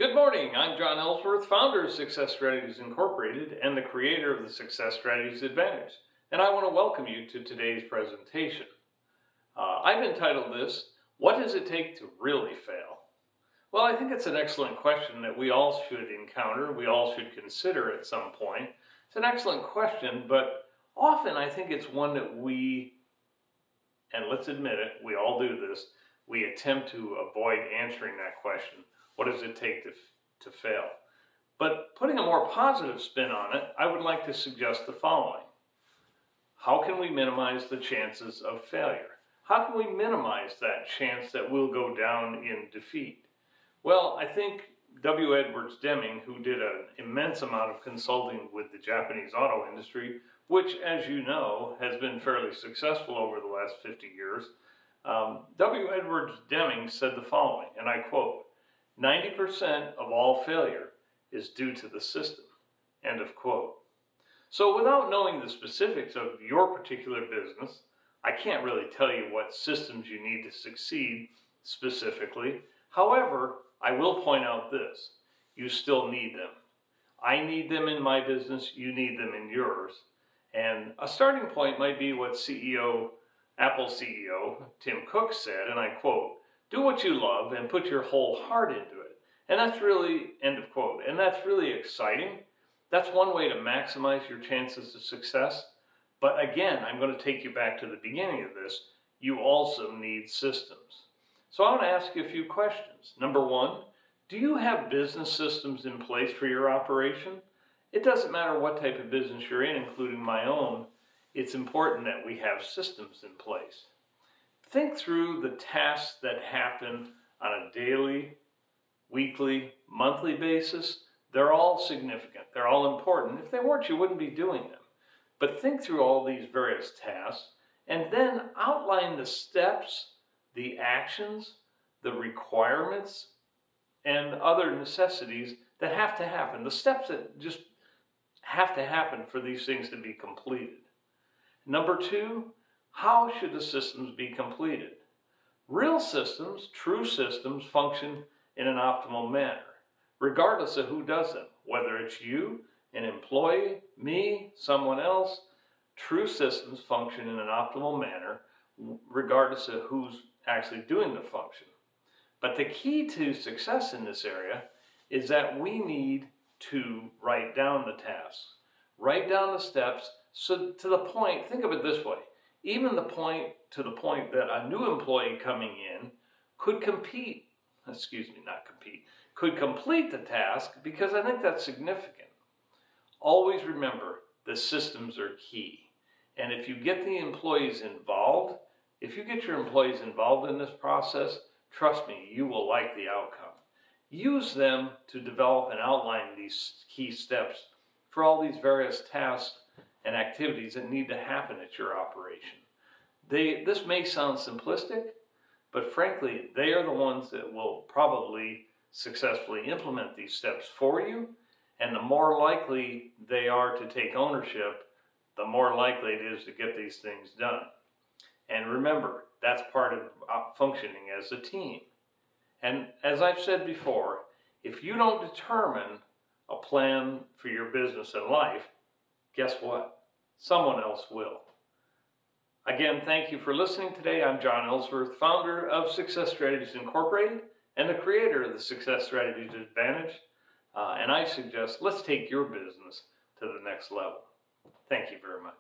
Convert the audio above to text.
Good morning. I'm John Ellsworth, founder of Success Strategies Incorporated and the creator of the Success Strategies Advantage. And I want to welcome you to today's presentation. I've entitled this, What Does It Take to Really Fail? Well, I think it's an excellent question that we all should encounter, we all should consider at some point. It's an excellent question, but often I think it's one that we, and let's admit it, we all do this, we attempt to avoid answering that question. What does it take to fail? But putting a more positive spin on it, I would like to suggest the following. How can we minimize the chances of failure? How can we minimize that chance that we'll go down in defeat? Well, I think W. Edwards Deming, who did an immense amount of consulting with the Japanese auto industry, which, as you know, has been fairly successful over the last 50 years, W. Edwards Deming said the following, and I quote, 90% of all failure is due to the system, end of quote. So without knowing the specifics of your particular business, I can't really tell you what systems you need to succeed specifically. However, I will point out this, you still need them. I need them in my business, you need them in yours. And a starting point might be what Apple CEO Tim Cook said, and I quote, do what you love and put your whole heart into it. And that's really, end of quote. And that's really exciting. That's one way to maximize your chances of success. But again, I'm going to take you back to the beginning of this. You also need systems. So I want to ask you a few questions. Number one, do you have business systems in place for your operation? It doesn't matter what type of business you're in, including my own. It's important that we have systems in place. Think through the tasks that happen on a daily, weekly, monthly basis. They're all significant. They're all important. If they weren't, you wouldn't be doing them. But think through all these various tasks and then outline the steps, the actions, the requirements, and other necessities that have to happen. The steps that just have to happen for these things to be completed. Number two, how should the systems be completed? Real systems, true systems, function in an optimal manner, regardless of who does them, whether it's you, an employee, me, someone else. True systems function in an optimal manner, regardless of who's actually doing the function. But the key to success in this area is that we need to write down the tasks, write down the steps, so to the point, think of it this way, even to the point that a new employee coming in could complete the task, because I think that's significant. Always remember, the systems are key. And if you get the employees involved, if you get your employees involved in this process, trust me, you will like the outcome. Use them to develop and outline these key steps for all these various tasks and activities that need to happen at your operation. This may sound simplistic, but frankly, they are the ones that will probably successfully implement these steps for you, and the more likely they are to take ownership, the more likely it is to get these things done. And remember, that's part of functioning as a team. And as I've said before, if you don't determine a plan for your business and life, guess what? Someone else will. Again, thank you for listening today. I'm John Ellsworth, founder of Success Strategies Incorporated and the creator of the Success Strategies Advantage. And I suggest let's take your business to the next level. Thank you very much.